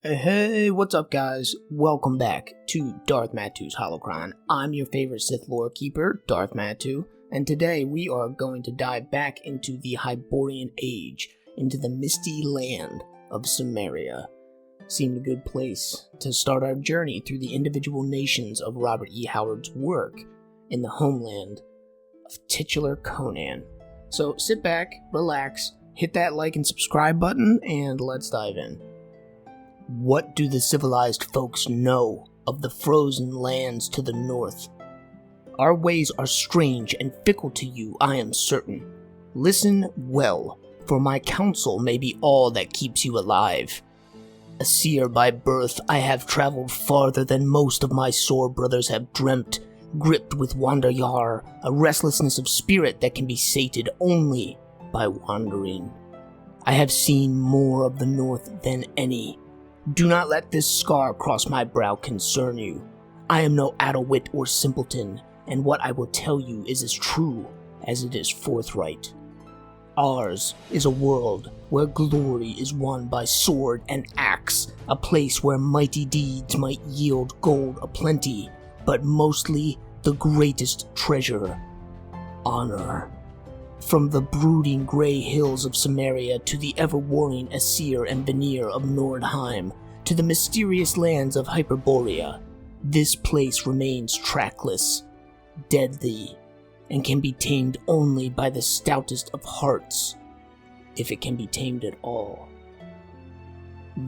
Hey, what's up guys? Welcome back to Darth Matu's Holocron. I'm your favorite Sith Lore Keeper, Darth Matu, and today we are going to dive back into the Hyborian Age, into the misty land of Cimmeria. Seemed a good place to start our journey through the individual nations of Robert E. Howard's work in the homeland of titular Conan. So sit back, relax, hit that like and subscribe button, and let's dive in. What do the civilized folks know of the frozen lands to the north? Our ways are strange and fickle to you, I am certain. Listen well, for my counsel may be all that keeps you alive. A seer by birth, I have traveled farther than most of my sore brothers have dreamt, gripped with Wanderyar, a restlessness of spirit that can be sated only by wandering. I have seen more of the north than any. Do not let this scar across my brow concern you. I am no addlewit or simpleton, and what I will tell you is as true as it is forthright. Ours is a world where glory is won by sword and axe, a place where mighty deeds might yield gold aplenty, but mostly the greatest treasure, honor. From the brooding grey hills of Samaria to the ever-warring Aesir and Venir of Nordheim, to the mysterious lands of Hyperborea, this place remains trackless, deadly, and can be tamed only by the stoutest of hearts, if it can be tamed at all.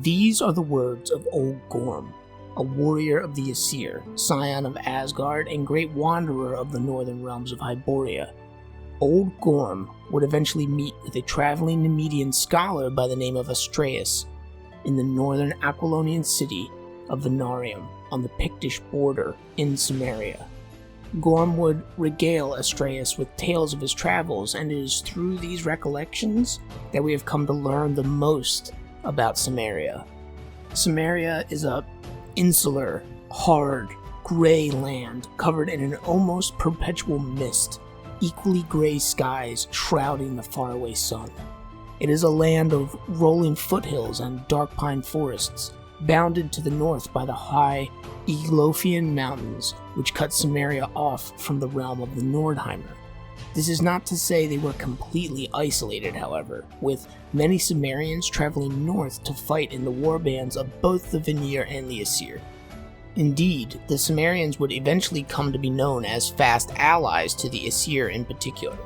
These are the words of Old Gorm, a warrior of the Aesir, scion of Asgard, and great wanderer of the northern realms of Hyboria. Old Gorm would eventually meet with a traveling Nemedian scholar by the name of Astraeus in the northern Aquilonian city of Venarium on the Pictish border in Cimmeria. Gorm would regale Astraeus with tales of his travels, and it is through these recollections that we have come to learn the most about Cimmeria. Cimmeria is a insular, hard, grey land covered in an almost perpetual mist, equally grey skies shrouding the faraway sun. It is a land of rolling foothills and dark pine forests, bounded to the north by the high Eglothian mountains, which cut Cimmeria off from the realm of the Nordheimer. This is not to say they were completely isolated, however, with many Cimmerians traveling north to fight in the warbands of both the Venir and the Aesir. Indeed, the Cimmerians would eventually come to be known as fast allies to the Aesir in particular.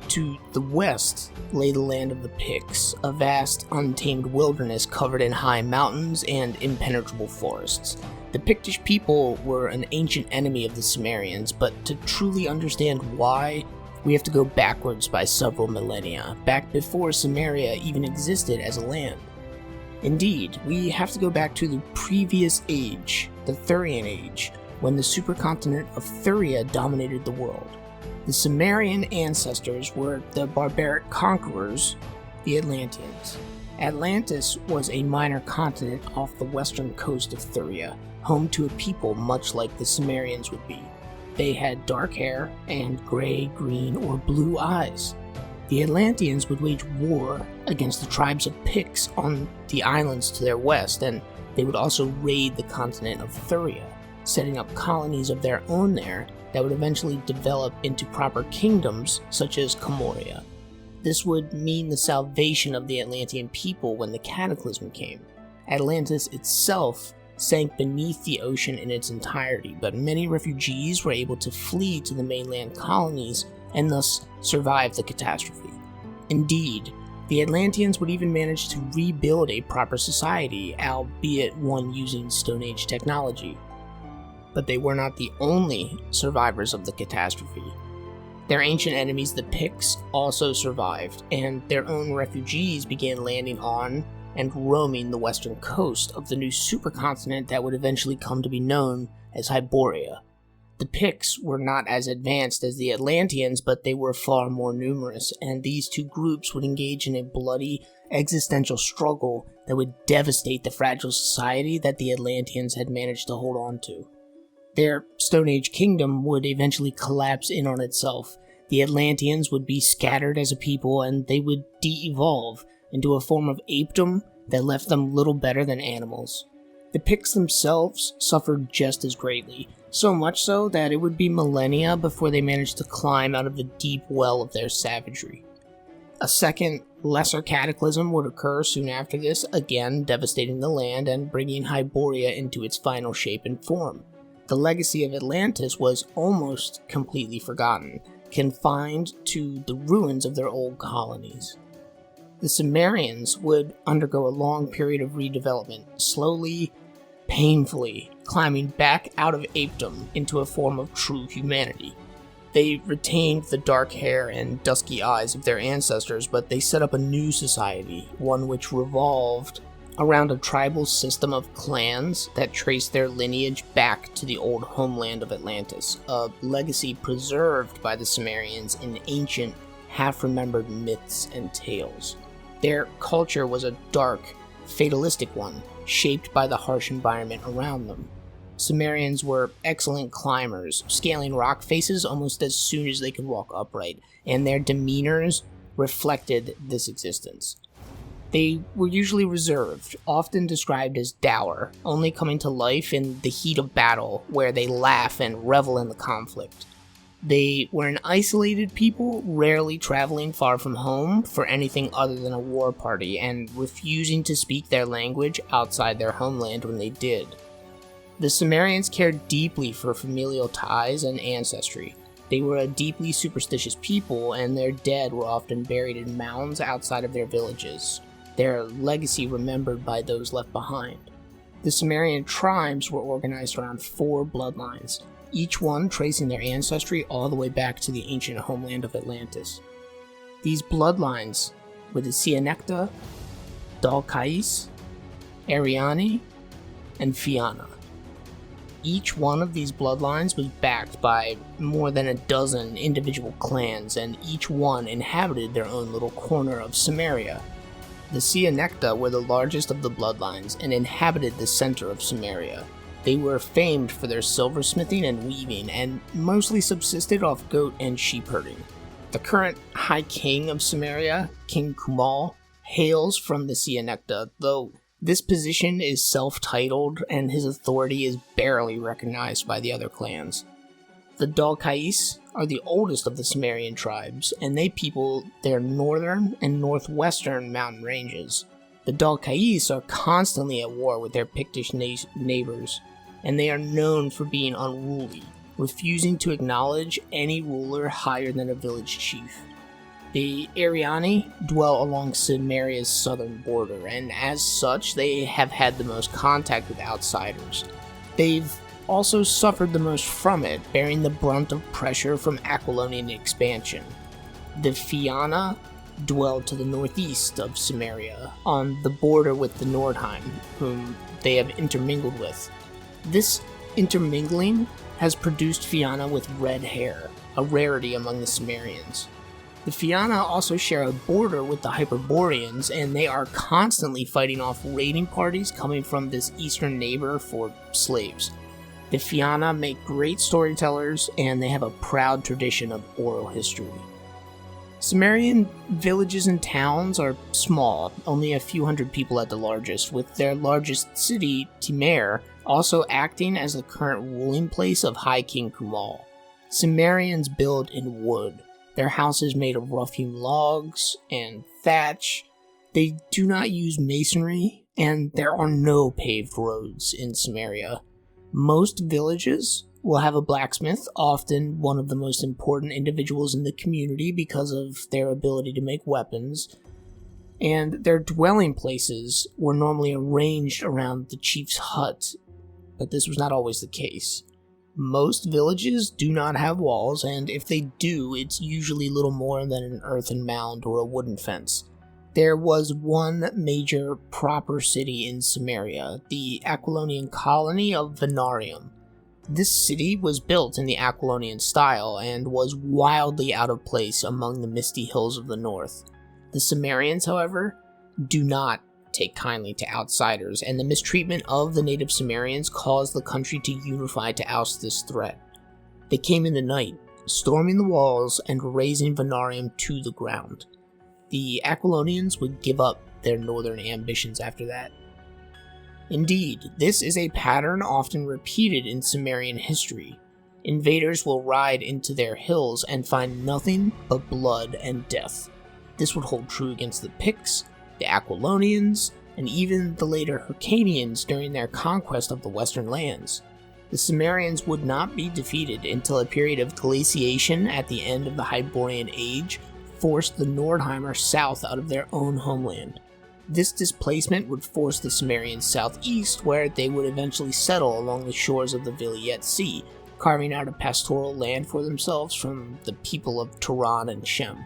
To the west lay the land of the Picts, a vast, untamed wilderness covered in high mountains and impenetrable forests. The Pictish people were an ancient enemy of the Cimmerians, but to truly understand why, we have to go backwards by several millennia, back before Cimmeria even existed as a land. Indeed, we have to go back to the previous age, the Thurian Age, when the supercontinent of Thuria dominated the world. The Cimmerian ancestors were the barbaric conquerors, the Atlanteans. Atlantis was a minor continent off the western coast of Thuria, home to a people much like the Cimmerians would be. They had dark hair and gray, green, or blue eyes. The Atlanteans would wage war against the tribes of Picts on the islands to their west, and they would also raid the continent of Thuria, setting up colonies of their own there that would eventually develop into proper kingdoms such as Cimmeria. This would mean the salvation of the Atlantean people when the Cataclysm came. Atlantis itself sank beneath the ocean in its entirety, but many refugees were able to flee to the mainland colonies and thus survive the catastrophe. Indeed, the Atlanteans would even manage to rebuild a proper society, albeit one using Stone Age technology. But they were not the only survivors of the catastrophe. Their ancient enemies, the Picts, also survived, and their own refugees began landing on and roaming the western coast of the new supercontinent that would eventually come to be known as Hyboria. The Picts were not as advanced as the Atlanteans, but they were far more numerous, and these two groups would engage in a bloody, existential struggle that would devastate the fragile society that the Atlanteans had managed to hold on to. Their Stone Age kingdom would eventually collapse in on itself. The Atlanteans would be scattered as a people, and they would de-evolve into a form of apedom that left them little better than animals. The Picts themselves suffered just as greatly, so much so that it would be millennia before they managed to climb out of the deep well of their savagery. A second, lesser cataclysm would occur soon after this, again devastating the land and bringing Hyboria into its final shape and form. The legacy of Atlantis was almost completely forgotten, confined to the ruins of their old colonies. The Cimmerians would undergo a long period of redevelopment, slowly, painfully climbing back out of apedom into a form of true humanity. They retained the dark hair and dusky eyes of their ancestors, but they set up a new society, one which revolved around a tribal system of clans that traced their lineage back to the old homeland of Atlantis, a legacy preserved by the Cimmerians in ancient, half-remembered myths and tales. Their culture was a dark, fatalistic one, shaped by the harsh environment around them. Cimmerians were excellent climbers, scaling rock faces almost as soon as they could walk upright, and their demeanors reflected this existence. They were usually reserved, often described as dour, only coming to life in the heat of battle, where they laugh and revel in the conflict. They were an isolated people, rarely traveling far from home for anything other than a war party, and refusing to speak their language outside their homeland when they did. The Cimmerians cared deeply for familial ties and ancestry. They were a deeply superstitious people, and their dead were often buried in mounds outside of their villages, their legacy remembered by those left behind. The Cimmerian tribes were organized around 4 bloodlines, each one tracing their ancestry all the way back to the ancient homeland of Atlantis. These bloodlines were the Cianecta, Dalkais, Ariani, and Fianna. Each one of these bloodlines was backed by more than a dozen individual clans, and each one inhabited their own little corner of Cimmeria. The Cianecta were the largest of the bloodlines and inhabited the center of Cimmeria. They were famed for their silversmithing and weaving, and mostly subsisted off goat and sheep herding. The current High King of Cimmeria, King Kumal, hails from the Cianecta, though this position is self-titled and his authority is barely recognized by the other clans. The Dalkais are the oldest of the Cimmerian tribes, and they people their northern and northwestern mountain ranges. The Dalkais are constantly at war with their Pictish neighbors, and they are known for being unruly, refusing to acknowledge any ruler higher than a village chief. The Ariani dwell along Cimmeria's southern border, and as such, they have had the most contact with outsiders. They've also suffered the most from it, bearing the brunt of pressure from Aquilonian expansion. The Fianna dwell to the northeast of Cimmeria, on the border with the Nordheim, whom they have intermingled with. This intermingling has produced Fianna with red hair, a rarity among the Cimmerians. The Fianna also share a border with the Hyperboreans, and they are constantly fighting off raiding parties coming from this eastern neighbor for slaves. The Fianna make great storytellers, and they have a proud tradition of oral history. Cimmerian villages and towns are small, only a few hundred people at the largest, with their largest city, Demeanor, also acting as the current ruling place of High King Kumal. Cimmerians build in wood. Their houses made of rough-hewn logs and thatch. They do not use masonry, and there are no paved roads in Cimmeria. Most villages will have a blacksmith, often one of the most important individuals in the community because of their ability to make weapons, and their dwelling places were normally arranged around the chief's hut, but this was not always the case. Most villages do not have walls, and if they do, it's usually little more than an earthen mound or a wooden fence. There was one major proper city in Cimmeria, the Aquilonian colony of Venarium. This city was built in the Aquilonian style and was wildly out of place among the misty hills of the north. The Cimmerians, however, do not take kindly to outsiders, and the mistreatment of the native Cimmerians caused the country to unify to oust this threat. They came in the night, storming the walls and razing Venarium to the ground. The Aquilonians would give up their northern ambitions after that. Indeed, this is a pattern often repeated in Cimmerian history. Invaders will ride into their hills and find nothing but blood and death. This would hold true against the Picts, the Aquilonians, and even the later Hyrcanians during their conquest of the western lands. The Cimmerians would not be defeated until a period of glaciation at the end of the Hyborian Age forced the Nordheimer south out of their own homeland. This displacement would force the Cimmerians southeast, where they would eventually settle along the shores of the Viliette Sea, carving out a pastoral land for themselves from the people of Turan and Shem.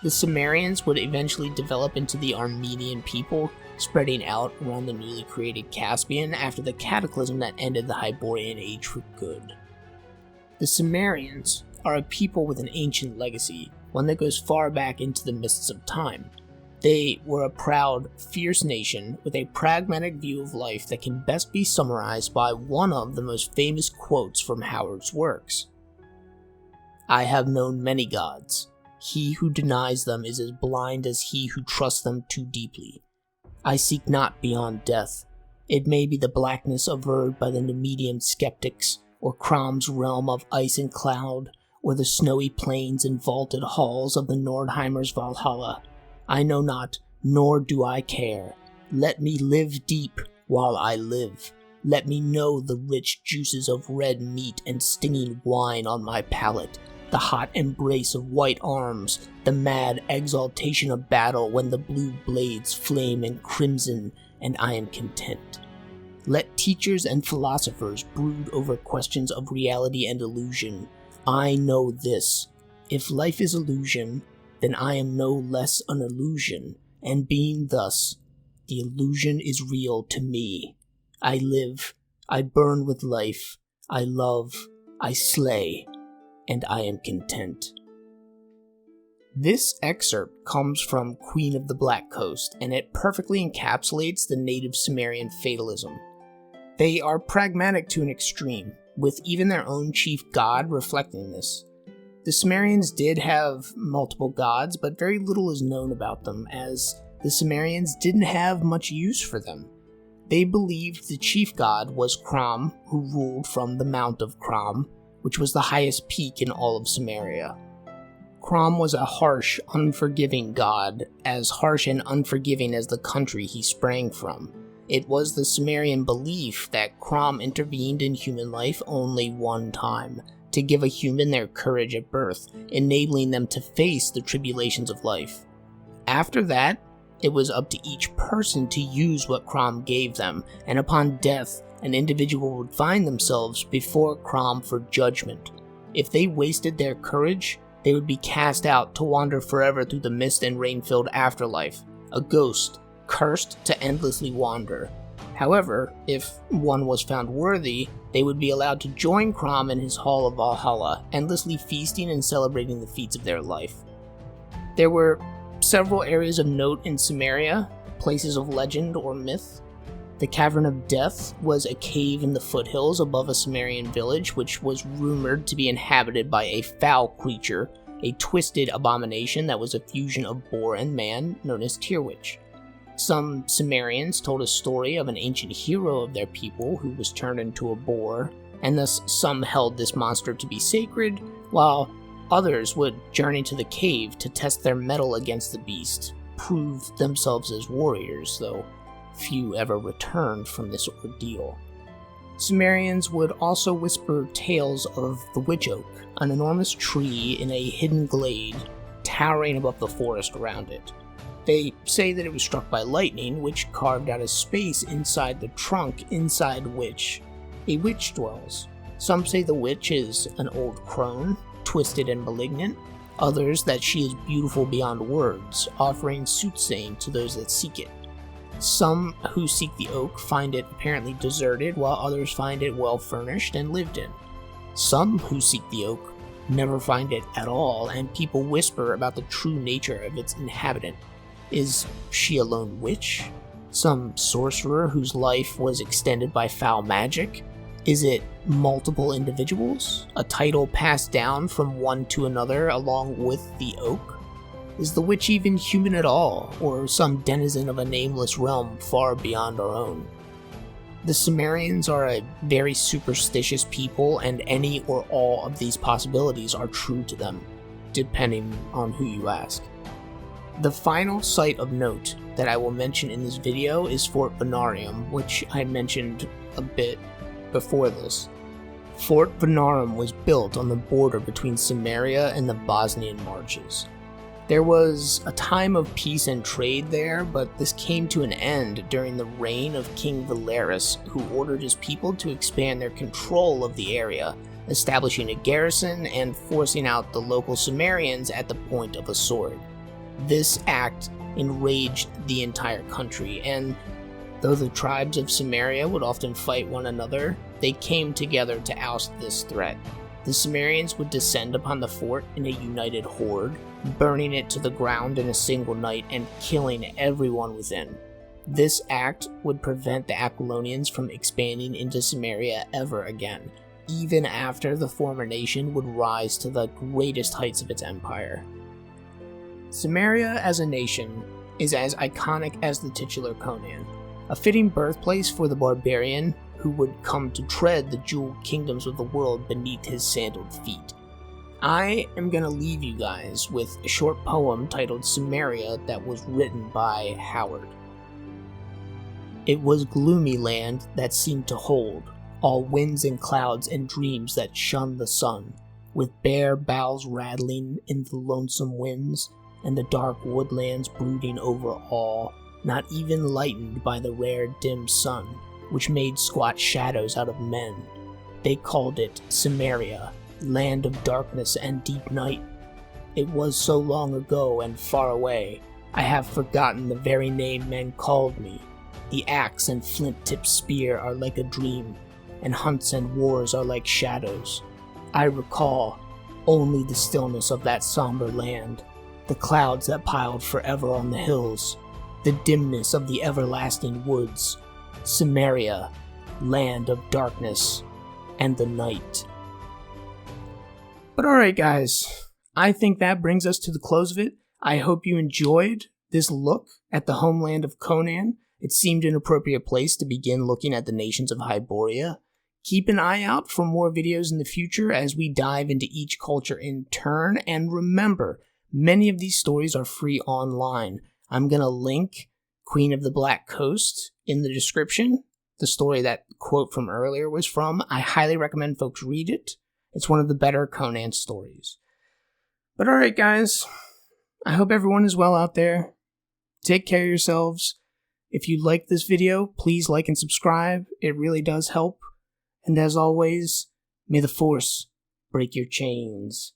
The Cimmerians would eventually develop into the Armenian people, spreading out around the newly created Caspian after the cataclysm that ended the Hyborian Age for good. The Cimmerians are a people with an ancient legacy, one that goes far back into the mists of time. They were a proud, fierce nation with a pragmatic view of life that can best be summarized by one of the most famous quotes from Howard's works. "I have known many gods. He who denies them is as blind as he who trusts them too deeply. I seek not beyond death. It may be the blackness averred by the Nemedian skeptics, or Crom's realm of ice and cloud, or the snowy plains and vaulted halls of the Nordheimer's Valhalla. I know not, nor do I care. Let me live deep while I live. Let me know the rich juices of red meat and stinging wine on my palate, the hot embrace of white arms, the mad exaltation of battle when the blue blades flame and crimson, and I am content. Let teachers and philosophers brood over questions of reality and illusion. I know this. If life is illusion, then I am no less an illusion, and being thus, the illusion is real to me. I live, I burn with life, I love, I slay, and I am content." This excerpt comes from Queen of the Black Coast, and it perfectly encapsulates the native Cimmerian fatalism. They are pragmatic to an extreme, with even their own chief god reflecting this. The Cimmerians did have multiple gods, but very little is known about them, as the Cimmerians didn't have much use for them. They believed the chief god was Crom, who ruled from the Mount of Crom, which was the highest peak in all of Cimmeria. Crom was a harsh, unforgiving god, as harsh and unforgiving as the country he sprang from. It was the Cimmerian belief that Crom intervened in human life only one time, to give a human their courage at birth, enabling them to face the tribulations of life. After that, it was up to each person to use what Crom gave them, and upon death, an individual would find themselves before Crom for judgment. If they wasted their courage, they would be cast out to wander forever through the mist and rain-filled afterlife, a ghost, cursed to endlessly wander. However, if one was found worthy, they would be allowed to join Crom in his Hall of Valhalla, endlessly feasting and celebrating the feats of their life. There were several areas of note in Cimmeria, places of legend or myth. The Cavern of Death was a cave in the foothills above a Cimmerian village, which was rumored to be inhabited by a foul creature, a twisted abomination that was a fusion of boar and man, known as Tyrwitch. Some Cimmerians told a story of an ancient hero of their people who was turned into a boar, and thus some held this monster to be sacred, while others would journey to the cave to test their mettle against the beast, prove themselves as warriors, though few ever returned from this ordeal. Cimmerians would also whisper tales of the Witch Oak, an enormous tree in a hidden glade, towering above the forest around it. They say that it was struck by lightning, which carved out a space inside the trunk inside which a witch dwells. Some say the witch is an old crone, twisted and malignant. Others that she is beautiful beyond words, offering soothsaying to those that seek it. Some who seek the oak find it apparently deserted, while others find it well furnished and lived in. Some who seek the oak never find it at all, and people whisper about the true nature of its inhabitant. Is she a lone witch? Some sorcerer whose life was extended by foul magic? Is it multiple individuals? A title passed down from one to another along with the oak? Is the witch even human at all, or some denizen of a nameless realm far beyond our own? The Cimmerians are a very superstitious people, and any or all of these possibilities are true to them, depending on who you ask. The final site of note that I will mention in this video is Fort Venarium, which I mentioned a bit before this. Fort Venarium was built on the border between Cimmeria and the Bosnian Marches. There was a time of peace and trade there, but this came to an end during the reign of King Valeris, who ordered his people to expand their control of the area, establishing a garrison and forcing out the local Cimmerians at the point of a sword. This act enraged the entire country, and though the tribes of Cimmeria would often fight one another, they came together to oust this threat. The Cimmerians would descend upon the fort in a united horde, burning it to the ground in a single night and killing everyone within. This act would prevent the Aquilonians from expanding into Cimmeria ever again, even after the former nation would rise to the greatest heights of its empire. Cimmeria as a nation is as iconic as the titular Conan, a fitting birthplace for the barbarian who would come to tread the jeweled kingdoms of the world beneath his sandaled feet. I am going to leave you guys with a short poem titled Cimmeria that was written by Howard. It was gloomy land that seemed to hold all winds and clouds and dreams that shunned the sun, with bare boughs rattling in the lonesome winds, and the dark woodlands brooding over all, not even lightened by the rare dim sun, which made squat shadows out of men. They called it Cimmeria, land of darkness and deep night. It was so long ago and far away, I have forgotten the very name men called me. The axe and flint-tipped spear are like a dream, and hunts and wars are like shadows. I recall only the stillness of that somber land, the clouds that piled forever on the hills, the dimness of the everlasting woods. Cimmeria, land of darkness and the night. But alright guys, I think that brings us to the close of it. I hope you enjoyed this look at the homeland of Conan. It seemed an appropriate place to begin looking at the nations of Hyboria. Keep an eye out for more videos in the future as we dive into each culture in turn, and remember, many of these stories are free online. I'm going to link Queen of the Black Coast in the description, the story that quote from earlier was from. I highly recommend folks read it. It's one of the better Conan stories. But alright guys, I hope everyone is well out there. Take care of yourselves. If you like this video, please like and subscribe. It really does help. And as always, may the Force break your chains.